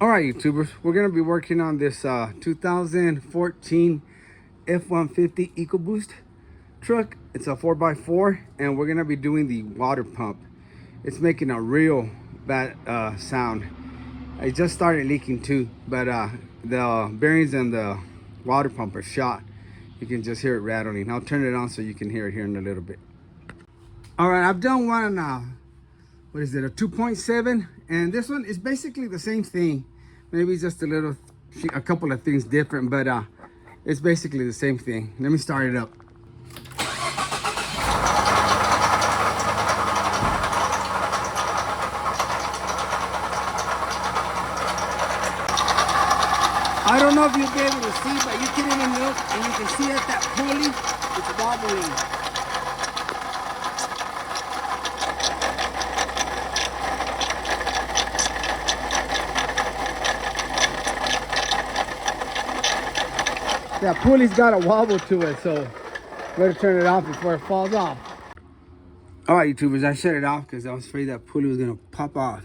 All right, YouTubers, we're gonna be working on this 2014 F150 EcoBoost truck. It's a 4x4, and we're gonna be doing the water pump. It's making a real bad sound. I just started leaking too, but the bearings and the water pump are shot. You can just hear it rattling. I'll turn it on so you can hear it here in a little bit. All right, I've done one what is it, a 2.7, and this one is basically the same thing. Maybe just a couple of things different, but it's basically the same thing. Let me start it up. I don't know if you'll be able to see, but you can even look and you can see at that pulley, it's wobbling. That pulley's got a wobble to it, so better turn it off before it falls off. All right, YouTubers, I shut it off because I was afraid that pulley was gonna pop off.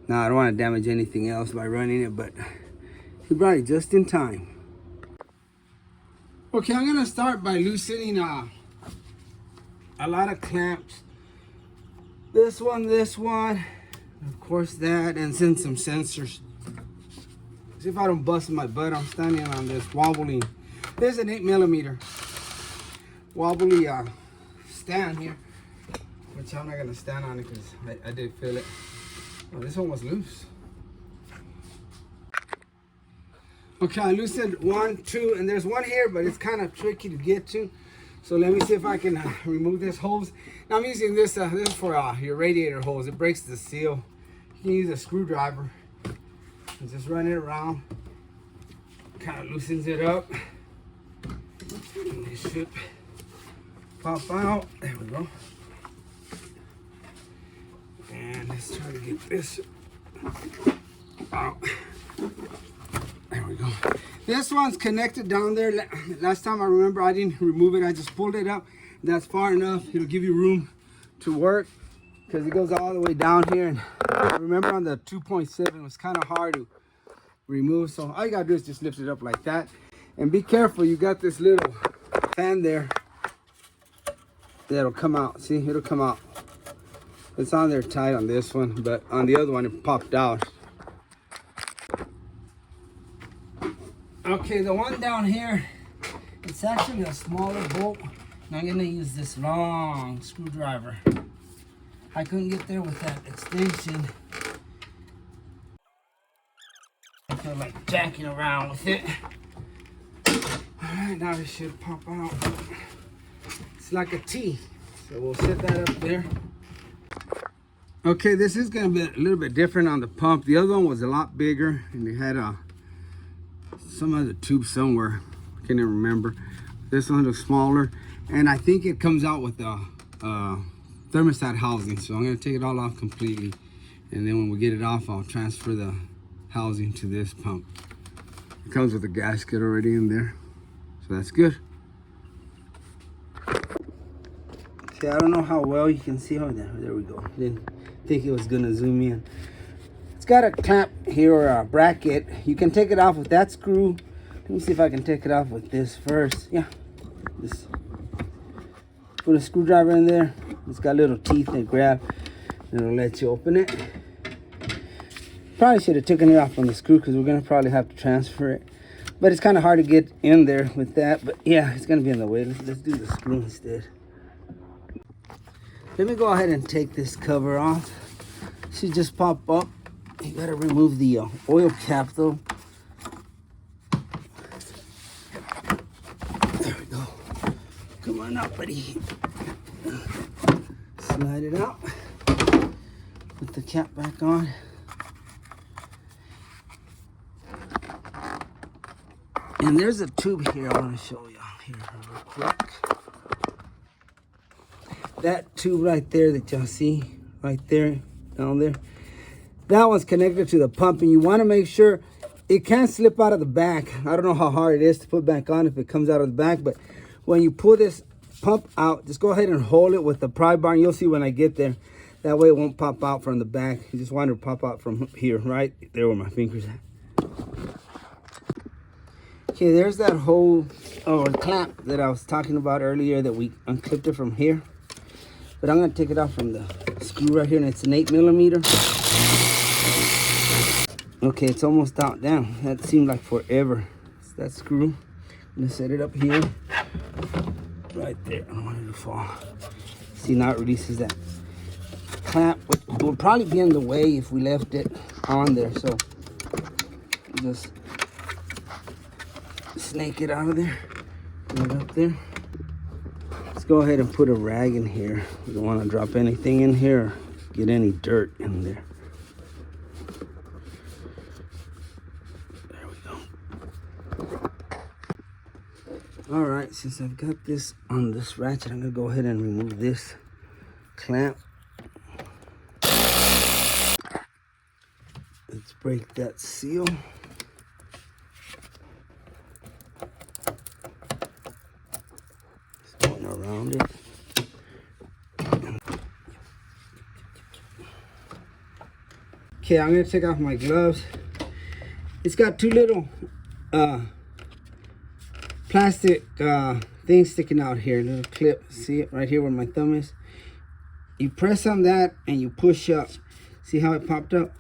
Now, I don't want to damage anything else by running it, but he brought it just in time. Okay, I'm gonna start by loosening a lot of clamps. This one, of course that, and then some sensors. See if I don't bust my butt. I'm standing on this wobbly. There's an 8mm wobbly stand here, which I'm not gonna stand on it because I did feel it. Oh, this one was loose. Okay, I loosened 1, 2, and there's one here, but it's kind of tricky to get to. So let me see if I can remove this hose. Now I'm using this. This is for your radiator hose. It breaks the seal. You can use a screwdriver. And just run it around, kind of loosens it up. And it should pop out. There we go. And let's try to get this out. There we go. This one's connected down there. Last time I remember I didn't remove it. I just pulled it up. That's far enough. It'll give you room to work because it goes all the way down here. And remember on the 2.7, it was kind of hard to remove. So all you gotta do is just lift it up like that. And be careful, you got this little fan there that'll come out. See, it'll come out. It's on there tight on this one, but on the other one it popped out. Okay, the one down here, it's actually a smaller bolt. And I'm gonna use this long screwdriver. I couldn't get there with that extension. I feel like jacking around with it. All right, now it should pop out. It's like a T, so we'll set that up there. Okay, this is gonna be a little bit different on the pump. The other one was a lot bigger, and it had some other tube somewhere. I can't even remember. This one was smaller, and I think it comes out with the thermostat housing. So I'm gonna take it all off completely, and then when we get it off, I'll transfer the housing to this pump. It comes with a gasket already in there, so that's good. See, I don't know how well you can see. Oh, there we go. Didn't think it was gonna zoom in. It's got a clamp here, or a bracket. You can take it off with that screw. Let me see if I can take it off with this first. Yeah, this. Put a screwdriver in there. It's got little teeth that grab, and it'll let you open it. Probably should have taken it off on the screw because we're gonna probably have to transfer it. But it's kind of hard to get in there with that. But yeah, it's gonna be in the way. Let's do the screw instead. Let me go ahead and take this cover off. It should just pop up. You gotta remove the oil cap though. There we go. Come on up, buddy. Slide it out. Put the cap back on. And there's a tube here I want to show you here real quick. That tube right there that y'all see right there, down there, that one's connected to the pump, and you want to make sure it can't slip out of the back. I don't know how hard it is to put back on if it comes out of the back, but when you pull this pump out, just go ahead and hold it with the pry bar, and you'll see when I get there That way it won't pop out from the back. You just want it to pop out from here, right there where my finger's at. Okay, there's that hole or clamp that I was talking about earlier that we unclipped it from here. But I'm gonna take it off from the screw right here, and it's an 8mm. Okay, it's almost out. Damn, that seemed like forever. It's that screw. I'm gonna set it up here. Right there, I don't want it to fall. See, now it releases that clamp, which would probably be in the way if we left it on there. So just snake it out of there, put it up there. Let's go ahead and put a rag in here. We don't want to drop anything in here or get any dirt in there. There we go. All right, since I've got this on this ratchet, I'm gonna go ahead and remove this clamp. Let's break that seal. Just going around it. Okay, I'm gonna take off my gloves. It's got two little plastic things sticking out here, little clip. See it right here where my thumb is? You press on that and you push up. See how it popped up?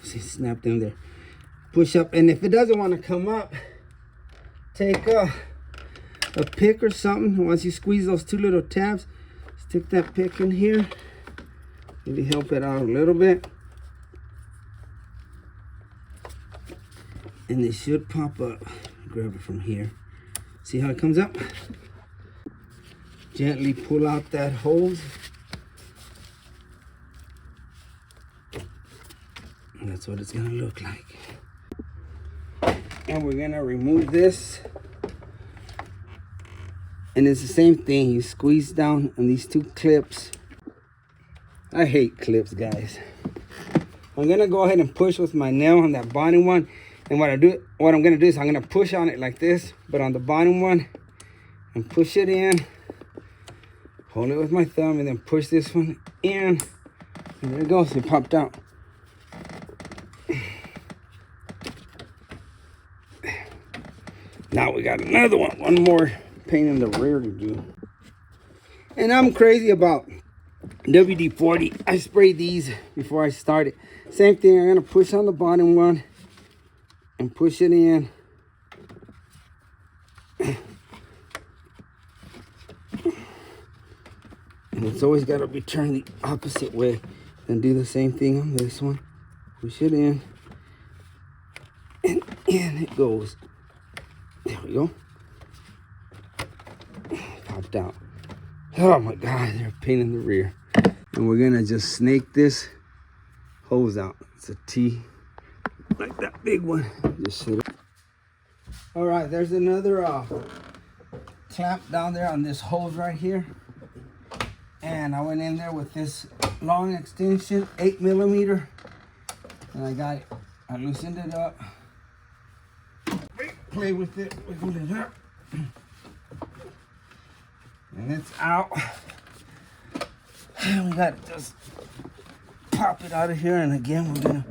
See, snapped in there. Push up, and if it doesn't want to come up, take a pick or something. Once you squeeze those two little tabs, stick that pick in here. Really help it out a little bit. And it should pop up. Grab it from here. See how it comes up? Gently pull out that hose. And that's what it's gonna look like. And we're gonna remove this. And it's the same thing. You squeeze down on these two clips. I hate clips, guys. I'm gonna go ahead and push with my nail on that bottom one. And what I'm gonna do is I'm gonna push on it like this, but on the bottom one, and push it in. Hold it with my thumb and then push this one in. And there it goes, it popped out. Now we got another one more pain in the rear to do. And I'm crazy about WD-40. I spray these before I start it. Same thing, I'm gonna push on the bottom one and push it in. And it's always got to be turned the opposite way. Then do the same thing on this one. Push it in. And in it goes. There we go. Popped out. Oh my God, they're a pain in the rear. And we're gonna just snake this hose out. It's a T, like that big one. Just hit it. All right, there's another clamp down there on this hose right here. And I went in there with this long extension, 8mm. And I got it. I loosened it up. Play with it, wiggle it up. And it's out. And we got to just pop it out of here. And again, we're gonna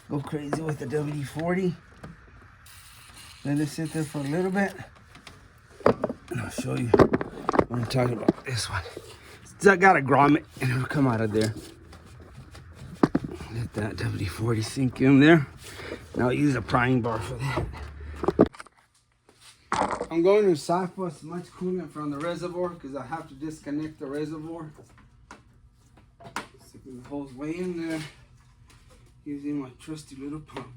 go crazy with the WD-40. Let it sit there for a little bit. And I'll show you what I'm talking about. This one. So I gotta grommet and it'll come out of there. Let that WD-40 sink in there. Now I'll use a prying bar for that. I'm going to siphon as much coolant from the reservoir because I have to disconnect the reservoir. Sticking the hose way in there using my trusty little pump.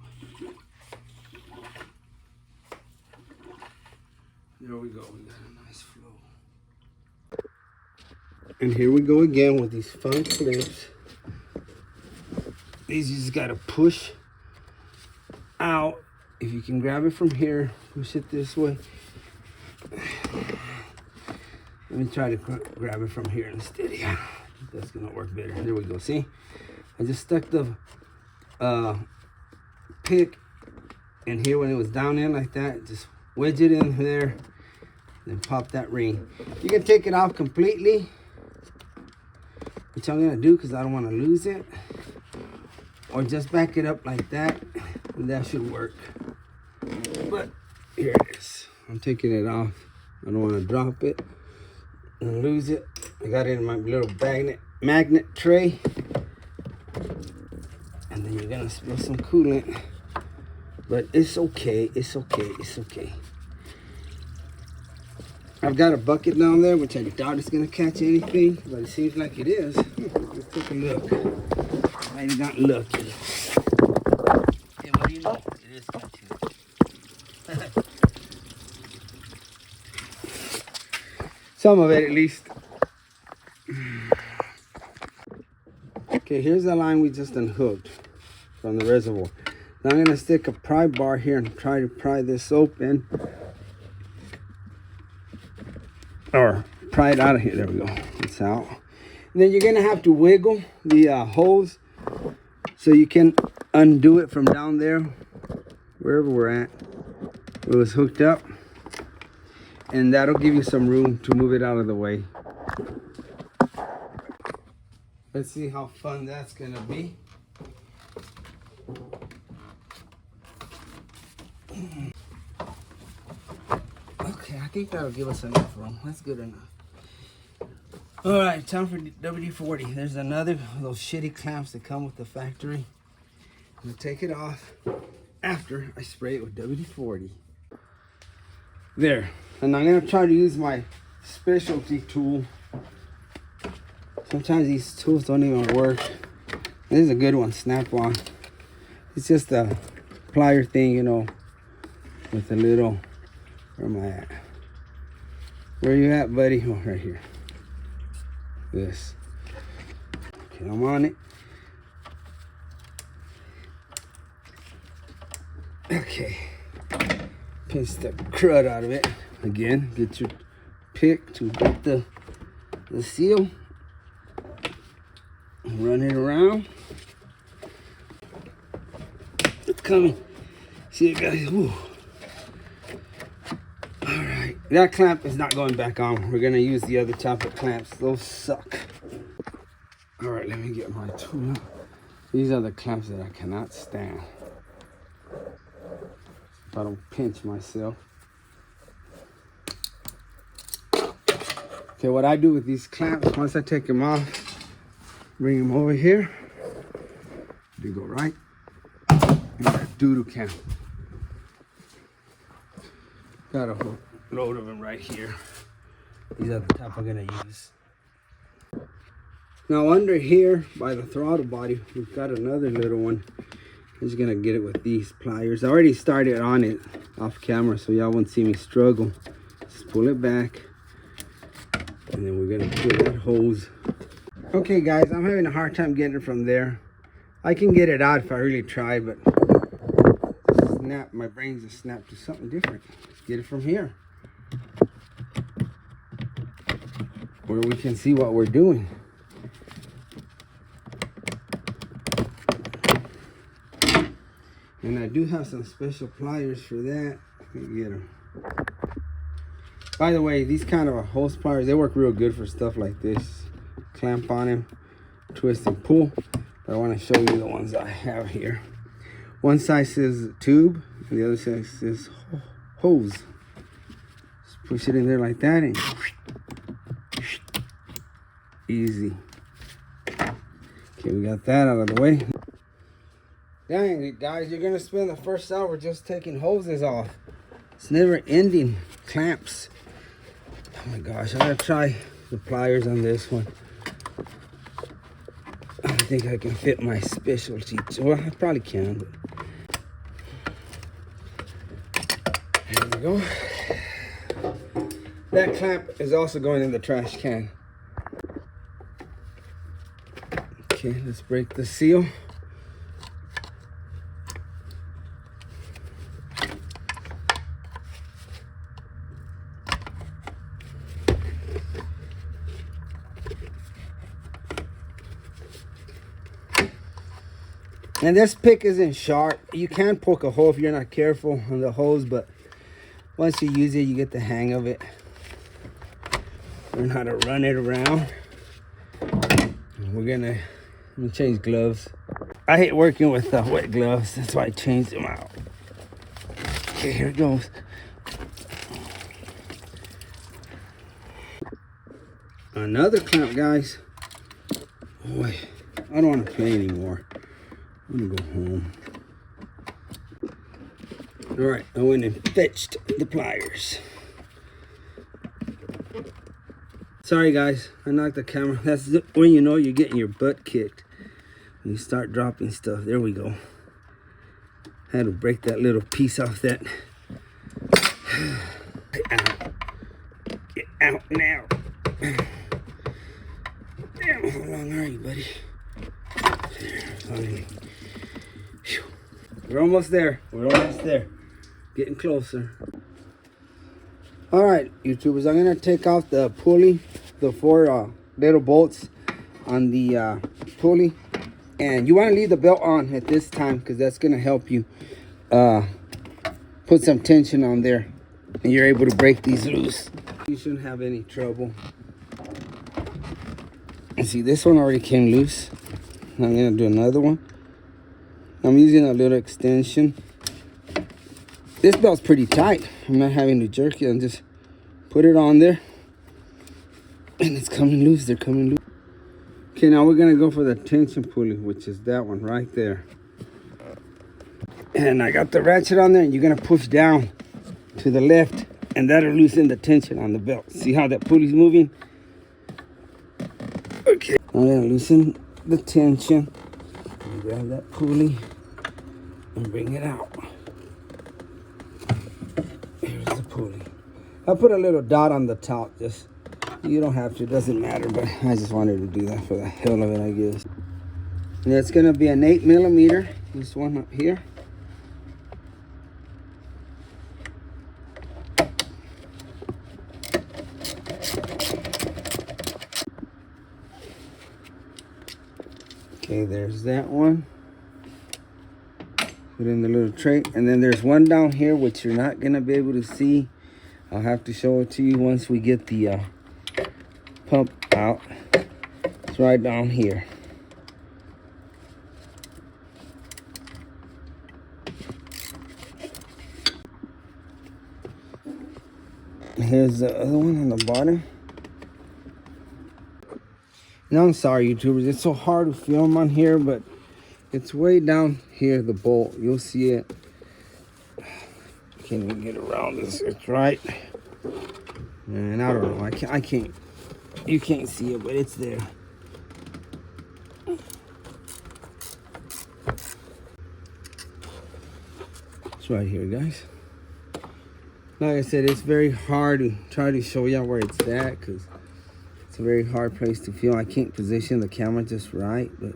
There we go, we got a nice flow. And here we go again with these fun clips. These you just gotta push out. If you can grab it from here, push it this way. Let me try to grab it from here instead. Yeah, that's gonna work better. There we go. See, I just stuck the pick in here when it was down in like that. Just wedge it in there, then pop that ring. You can take it off completely, which I'm gonna do because I don't want to lose it, or just back it up like that, and that should work. But here it is. I'm taking it off. I don't want to drop it and lose it. I got it in my little magnet tray, and then you're gonna spill some coolant, but it's okay. It's okay. It's okay. I've got a bucket down there, which I doubt it's gonna catch anything, but it seems like it is. Let's take a look. I got lucky. Hey, what do you know? It is catching. Some of it, at least. Okay, here's the line we just unhooked from the reservoir. Now I'm gonna stick a pry bar here and try to pry this open. Or pry it out of here. There we go. It's out. And then you're gonna have to wiggle the hose so you can undo it from down there, wherever we're at. It was hooked up, and that'll give you some room to move it out of the way. Let's see how fun that's gonna be. Okay, I think that'll give us enough room. That's good enough. All right, time for WD-40. There's another of those shitty clamps that come with the factory. I'm gonna take it off after I spray it with WD-40. There, and I'm gonna try to use my specialty tool. Sometimes these tools don't even work. This is a good one, Snap-on. It's just a plier thing, you know, with a little, where am I at? Where you at, buddy? Oh, right here. This. Okay, I'm on it. Okay. Pinch the crud out of it. Again, get your pick to get the seal. Run it around. It's coming. See it, guys? Woo. All right, that clamp is not going back on. We're gonna use the other chocolate clamps. Those suck. All right, let me get my tool out. These are the clamps that I cannot stand. If I don't pinch myself. Okay, what I do with these clamps, once I take them off, bring them over here. They go right in that doo-doo can. Got a whole load of them right here. These are the type I'm gonna use. Now under here by the throttle body, we've got another little one. I'm just gonna get it with these pliers. I already started on it off camera so y'all won't see me struggle. Just pull it back. And then we're gonna pull that hose. Okay guys, I'm having a hard time getting it from there. I can get it out if I really try, but snap, my brain's just snapped to something different. Let's get it from here, where we can see what we're doing. And I do have some special pliers for that. Let me get them. By the way, these kind of hose pliers, they work real good for stuff like this. Clamp on them, twist and pull. But I want to show you the ones I have here. One side says tube, and the other side says hose. Just push it in there like that, and easy. Okay, we got that out of the way. Dang it, guys, you're gonna spend the first hour just taking hoses off. It's never ending. Clamps. Oh my gosh, I'm gonna try the pliers on this one. I don't think I can fit my specialty. Well, I probably can, but there we go. That clamp is also going in the trash can. Okay, let's break the seal. And this pick isn't sharp. You can poke a hole if you're not careful on the hose, but once you use it, you get the hang of it. Learn how to run it around. we're gonna change gloves. I hate working with wet gloves. That's why I changed them out. Okay, here it goes. Another clamp, guys. Boy, I don't want to play anymore. I'm gonna go home. All right, I went and fetched the pliers. Sorry guys, I knocked the camera. That's when you know you're getting your butt kicked. When you start dropping stuff. There we go. Had to break that little piece off that. Get out. Get out now. Damn, how long are you, buddy? There, we're almost there. We're almost there. Getting closer. All right, YouTubers, I'm gonna take off the pulley, the 4 little bolts on the pulley, and you want to leave the belt on at this time because that's gonna help you put some tension on there, and you're able to break these loose. You shouldn't have any trouble. And see, this one already came loose. I'm gonna do another one. I'm using a little extension. This belt's pretty tight. I'm not having to jerk it and just put it on there. And it's coming loose. They're coming loose. Okay, now we're going to go for the tension pulley, which is that one right there. And I got the ratchet on there, and you're going to push down to the left, and that'll loosen the tension on the belt. See how that pulley's moving? Okay. I'm going to loosen the tension. Grab that pulley and bring it out. Here's the pulley. I put a little dot on the top. Just, you don't have to, it doesn't matter, but I just wanted to do that for the hell of it, I guess. And it's gonna be an 8mm. This one up here. Okay, there's that one. Put in the little tray, and then there's one down here which you're not gonna be able to see. I'll have to show it to you once we get the pump out. It's right down here. Here's the other one on the bottom. Now I'm sorry, YouTubers, it's so hard to film on here, but it's way down here, the bolt. You'll see it. Can't even get around this. It's right. And I don't know. I can't. You can't see it, but it's there. It's right here, guys. Like I said, it's very hard to try to show you where it's at because it's a very hard place to film. I can't position the camera just right, but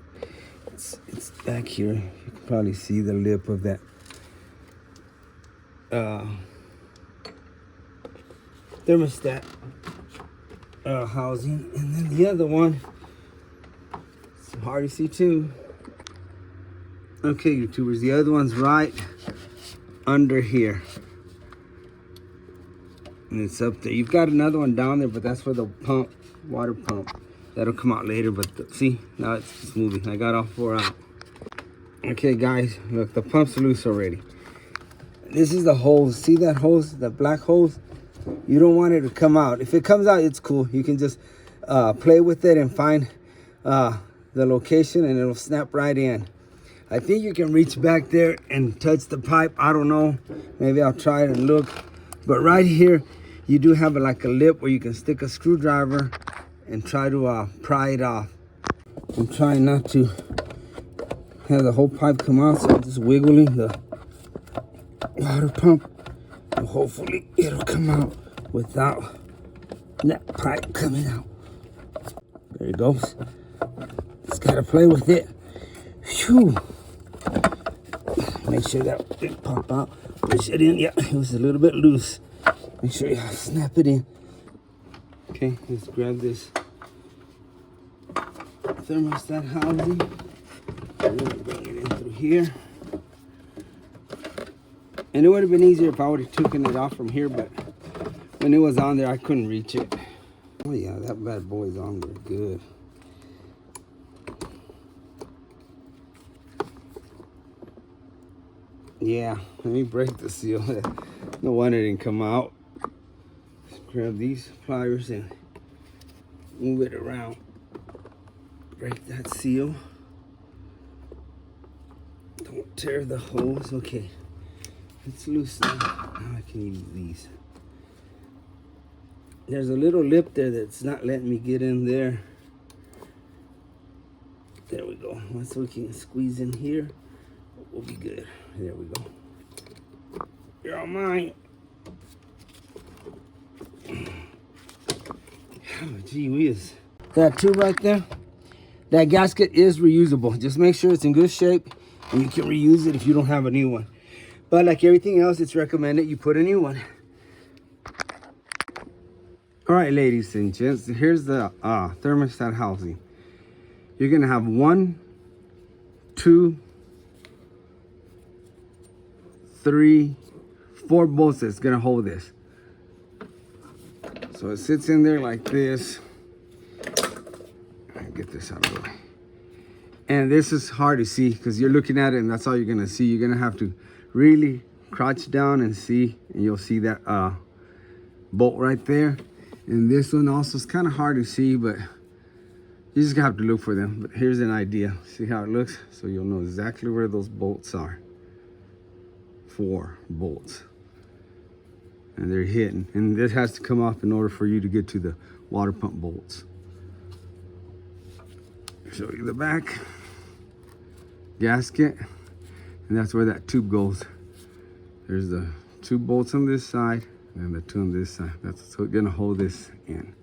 it's back here. You can probably see the lip of that thermostat housing, and then the other one, it's hard to see too. Okay, YouTubers, the other one's right under here, and it's up there. You've got another one down there, but that's for the pump, water pump. That'll come out later, but see, now it's moving. I got all 4 out. Okay, guys, look, the pump's loose already. This is the hose. See that hose, that black hose? You don't want it to come out. If it comes out, it's cool. You can just play with it and find the location, and it'll snap right in. I think you can reach back there and touch the pipe. I don't know. Maybe I'll try it and look. But right here, you do have like a lip where you can stick a screwdriver and try to pry it off. I'm trying not to have the whole pipe come out, so I'm just wiggling the water pump, and hopefully it'll come out without that pipe coming out. There it goes. Just gotta play with it. Phew. Make sure that didn't pop out. Push it in. Yeah, it was a little bit loose. Make sure you snap it in. Okay, let's grab this thermostat housing. I'm gonna bring it in through here. And it would have been easier if I would have taken it off from here, but when it was on there, I couldn't reach it. Oh yeah, that bad boy's on there, good. Yeah, let me break the seal. No wonder it didn't come out. Just grab these pliers and move it around. Break that seal. Don't tear the hose. Okay, it's loose now. Now I can use these. There's a little lip there that's not letting me get in there. There we go. Once we can squeeze in here, we'll be good. There we go. You're all mine. Oh, gee whiz. That tube right there, that gasket is reusable. Just make sure it's in good shape and you can reuse it if you don't have a new one. But like everything else, it's recommended you put a new one. All right, ladies and gents, here's the thermostat housing. You're gonna have 1, 2, 3, 4 bolts that's gonna hold this. So it sits in there like this. Get this out of the way. And this is hard to see because you're looking at it and that's all you're gonna see. You're gonna have to really crouch down and see, and you'll see that bolt right there. And this one also is kind of hard to see, but you just have to look for them. But here's an idea. See how it looks? So you'll know exactly where those bolts are. 4 bolts. And they're hidden. And this has to come off in order for you to get to the water pump bolts. Show you the back gasket, and that's where that tube goes. There's the 2 bolts on this side and the 2 on this side. That's what's gonna hold this in.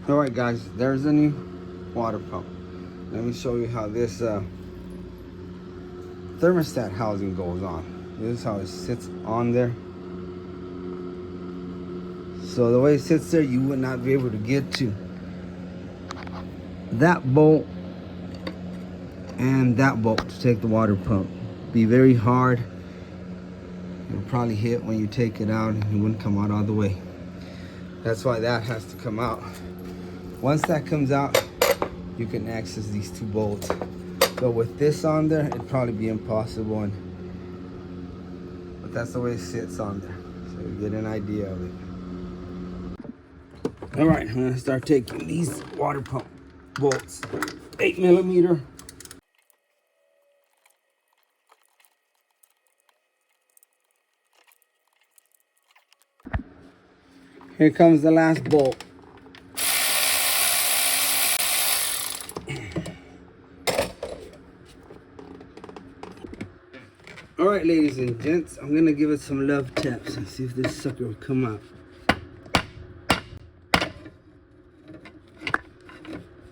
All right, guys, there's a new water pump. Let me show you how this thermostat housing goes on. This is how it sits on there. So the way it sits there, you would not be able to get to that bolt and that bolt to take the water pump. Be very hard. It'll probably hit when you take it out and it wouldn't come out all the way. That's why that has to come out. Once that comes out, you can access these 2 bolts. But with this on there, it'd probably be impossible. But that's the way it sits on there. So you get an idea of it. All right, I'm gonna start taking these water pump bolts, 8mm. Here comes the last bolt. All right, ladies and gents, I'm gonna give it some love taps and see if this sucker will come out.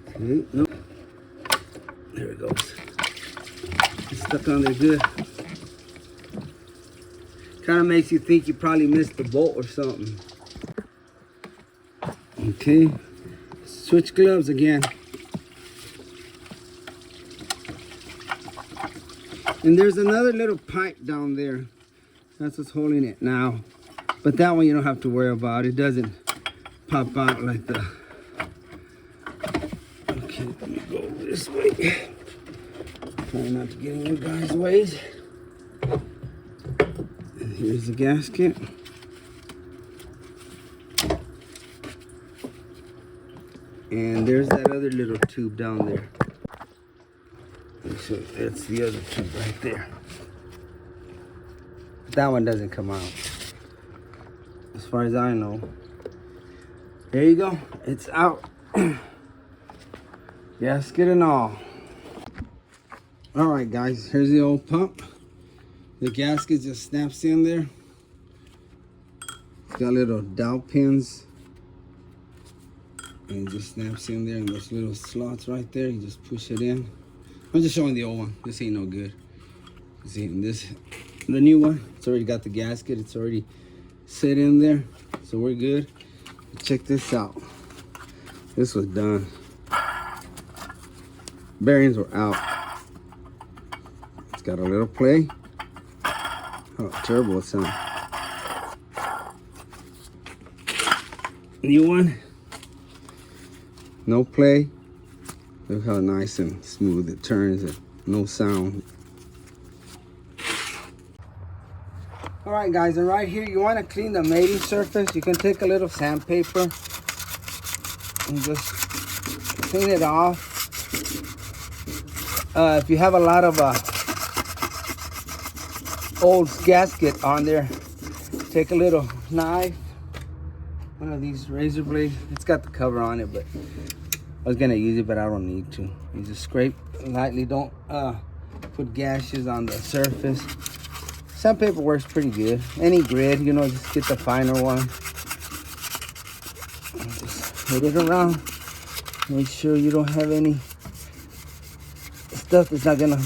Okay, nope. There it goes. It's stuck on there good. Kind of makes you think you probably missed the bolt or something. Okay, switch gloves again. And there's another little pipe down there. That's what's holding it now. But that one you don't have to worry about. It doesn't pop out like the... Okay, let me go this way. Try not to get in you guys' ways. And here's the gasket. And there's that other little tube down there. So that's the other tube right there. But that one doesn't come out, as far as I know. There you go. It's out. Gasket and all. All right, guys. Here's the old pump. The gasket just snaps in there. It's got little dowel pins. And it just snaps in there, and those little slots right there, you just push it in. I'm just showing the old one. This ain't no good. See, the new one, it's already got the gasket. It's already set in there, so we're good. Check this out. This was done. Bearings were out. It's got a little play. Oh, turbo sound. New one. No play. Look how nice and smooth it turns and no sound. All right, guys, and right here, you want to clean the mating surface. You can take a little sandpaper and just clean it off. If you have a lot of old gasket on there, take a little knife, one of these razor blades. It's got the cover on it, but I was gonna use it, but I don't need to. You just scrape lightly. Don't put gashes on the surface. Sandpaper works pretty good. Any grid, you know, just get the finer one. And just hit it around. Make sure you don't have any stuff that's not gonna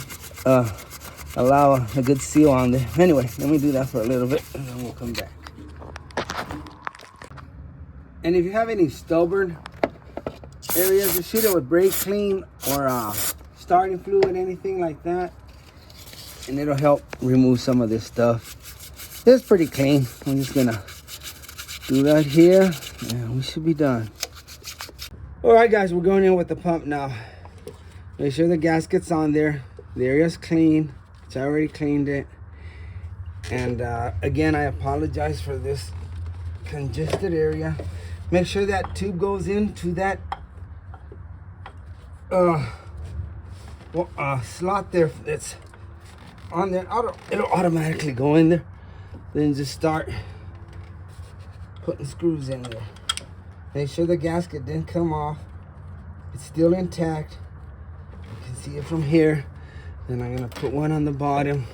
allow a good seal on there. Anyway, let me do that for a little bit and then we'll come back. And if you have any stubborn areas, just shoot it with brake clean or starting fluid, anything like that, and it'll help remove some of this stuff. It's pretty clean. I'm just gonna do that here and we should be done. All right, guys, we're going in with the pump now. Make sure the gasket's on there. The area's clean. It's already cleaned it. And again, I apologize for this congested area. Make sure that tube goes into that slot there that's on there. It'll automatically go in there. Then just start putting screws in there. Make sure the gasket didn't come off. It's still intact. You can see it from here. Then I'm gonna put one on the bottom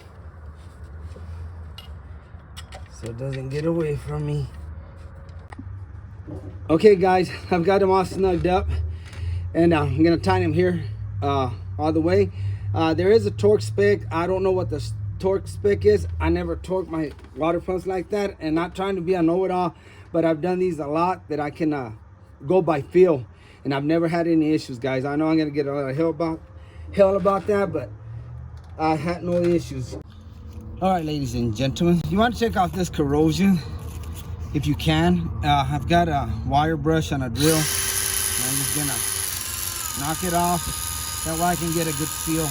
so it doesn't get away from me. Okay, guys, I've got them all snugged up, and I'm gonna tighten them here all the way. There is a torque spec. I don't know what the torque spec is. I never torque my water pumps like that, and not trying to be a know-it-all, but I've done these a lot that I can go by feel, and I've never had any issues, guys. I know I'm gonna get a lot of hell about that, but I had no issues. All right, ladies and gentlemen, you want to check out this corrosion if you can. I've got a wire brush on a drill, and I'm just gonna knock it off. That way I can get a good seal.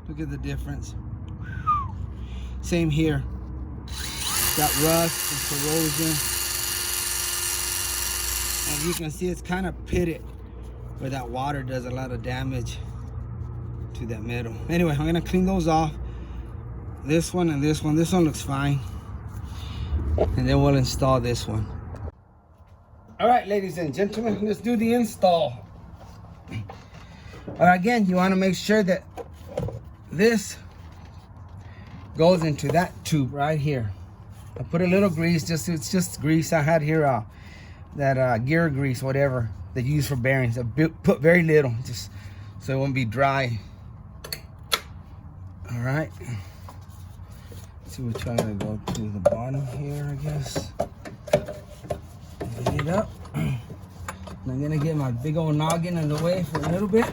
Look at the difference. Same here. Got rust and corrosion. As you can see, it's kind of pitted where that water does a lot of damage to that metal. Anyway, I'm gonna clean those off. This one and this one. This one looks fine. And then we'll install this one. All right, ladies and gentlemen, let's do the install. Again, you want to make sure that this goes into that tube right here. I put a little grease, it's just grease I had here, that gear grease, whatever that you use for bearings. I put very little, just so it won't be dry. All right. So we're trying to go to the bottom here, I guess. Get it up. I'm gonna get my big old noggin in the way for a little bit.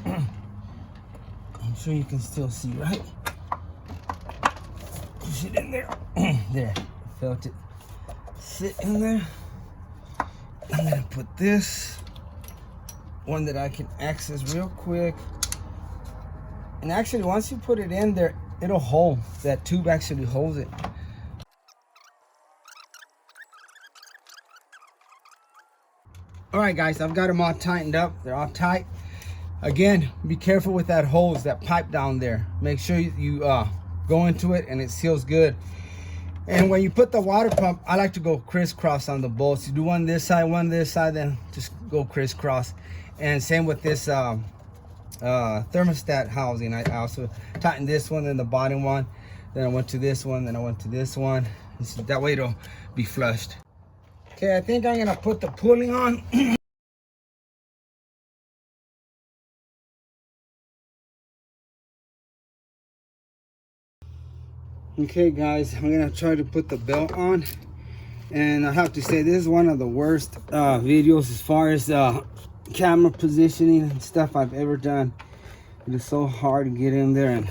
I'm sure you can still see, right? Push it in there. There, felt it sit in there. I'm gonna put this one that I can access real quick. And actually, once you put it in there, it'll hold. That tube actually holds it. All right, guys, I've got them all tightened up. They're all tight. Again, be careful with that hose, that pipe down there. Make sure you go into it and it seals good. And when you put the water pump, I like to go crisscross on the bolts. You do one this side, then just go crisscross. And same with this thermostat housing. I also tightened this one, then the bottom one, then I went to this one, then I went to this one. So that way it'll be flushed. Okay, I think I'm gonna put the pulley on. Okay, guys, I'm gonna try to put the belt on, and I have to say this is one of the worst videos as far as camera positioning and stuff I've ever done. It is so hard to get in there and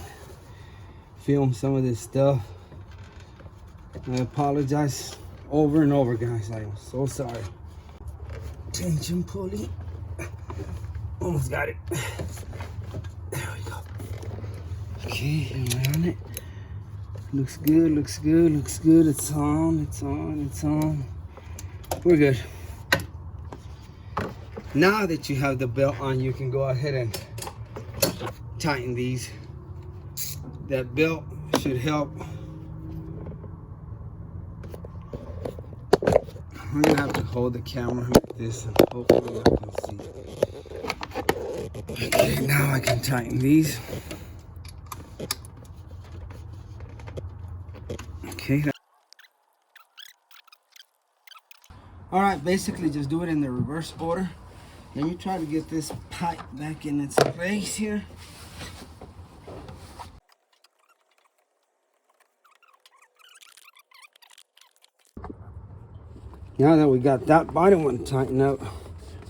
film some of this stuff. I apologize over and over, guys. I am so sorry. Tension pulley. Almost got it. Okay, am I on it? Looks good, looks good, looks good. It's on, it's on, it's on. We're good. Now that you have the belt on, you can go ahead and tighten these. That belt should help. I'm gonna have to hold the camera like this and hopefully I can see. Okay, now I can tighten these. Okay. All right, basically just do it in the reverse order. Let me try to get this pipe back in its place here. Now that we got that bottom one tightened up,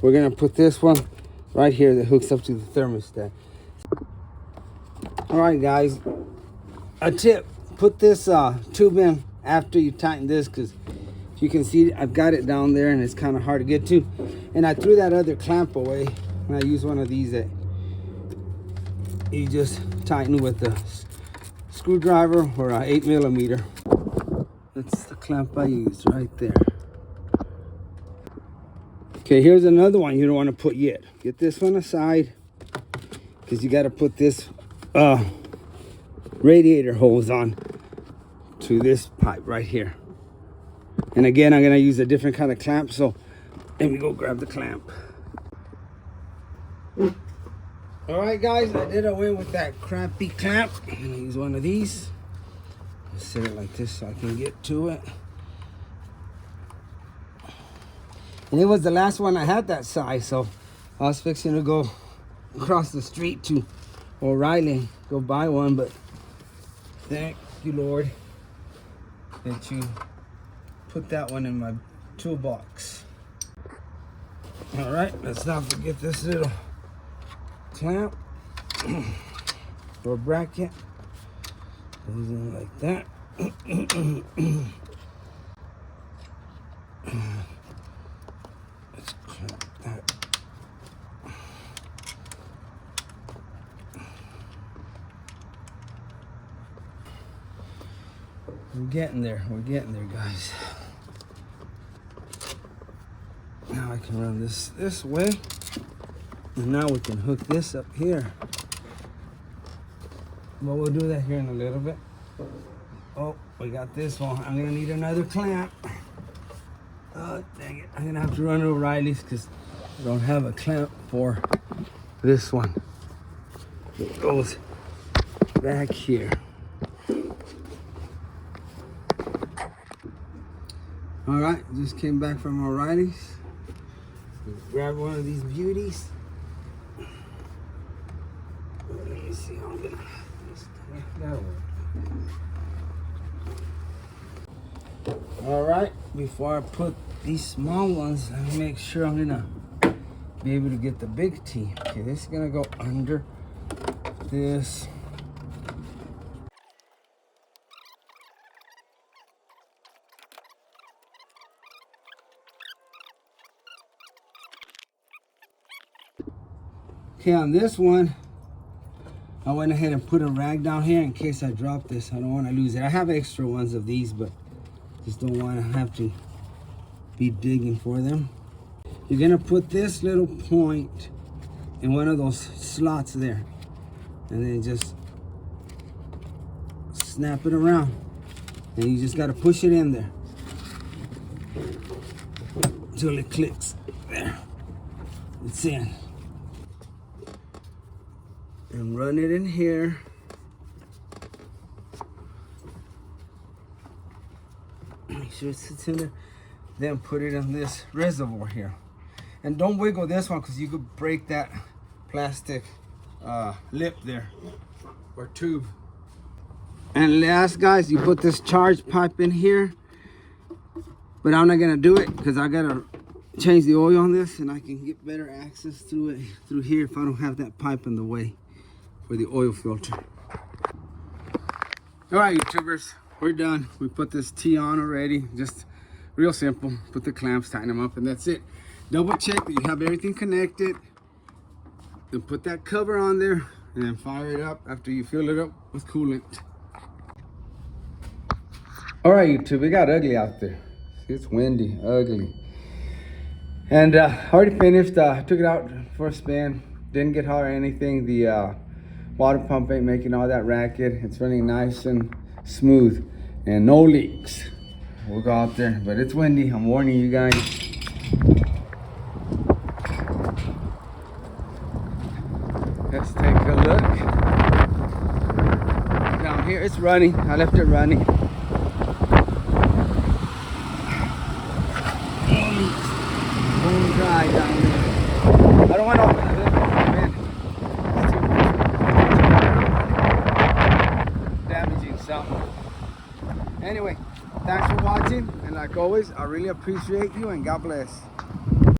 we're gonna put this one right here that hooks up to the thermostat. All right, guys, a tip, put this tube in after you tighten this, because you can see I've got it down there and it's kind of hard to get to. And I threw that other clamp away and I used one of these that you just tighten with a screwdriver or an 8mm. That's the clamp I used right there. Okay, here's another one you don't want to put yet. Get this one aside because you got to put this radiator hose on to this pipe right here. And again, I'm going to use a different kind of clamp, so let me go grab the clamp. All right, guys, I did away with that crappy clamp. I'm going to use one of these. I'll set it like this so I can get to it. And it was the last one I had that size, so I was fixing to go across the street to O'Reilly, go buy one, but thank you, Lord, that you put that one in my toolbox. All right, let's not forget this little clamp or bracket. Goes in like that. Let's clamp that. We're getting there, guys. Now I can run this way. And now we can hook this up here. But we'll do that here in a little bit. Oh, we got this one. I'm gonna need another clamp. Oh, dang it. I'm gonna have to run to O'Reilly's because I don't have a clamp for this one. It goes back here. All right, just came back from O'Reilly's. Grab one of these beauties. Let me see how I'm gonna. That'll work. All right, before I put these small ones, let me make sure I'm gonna be able to get the big T. Okay, this is gonna go under this. Okay, on this one, I went ahead and put a rag down here in case I drop this. I don't want to lose it. I have extra ones of these, but just don't want to have to be digging for them. You're going to put this little point in one of those slots there. And then just snap it around. And you just got to push it in there until it clicks. There. It's in. And run it in here. Make sure it sits in there. Then put it in this reservoir here. And don't wiggle this one because you could break that plastic lip there or tube. And last, guys, you put this charge pipe in here. But I'm not gonna do it because I gotta change the oil on this and I can get better access through it through here if I don't have that pipe in the way for the oil filter. All right, YouTubers, we're done. We put this T on already. Just real simple. Put the clamps, tighten them up, and that's it. Double check that you have everything connected. Then put that cover on there and then fire it up after you fill it up with coolant. All right, YouTube, it got ugly out there. It's windy, ugly. And already finished, took it out for a spin. Didn't get hot or anything. The water pump ain't making all that racket. It's running nice and smooth and no leaks. We'll go out there, but it's windy. I'm warning you guys. Let's take a look. Down here, it's running. I left it running. Bone dry down there. I don't want to open the hood, man. It's too damaging something. Anyway, thanks for watching, and like always, I really appreciate you, and God bless.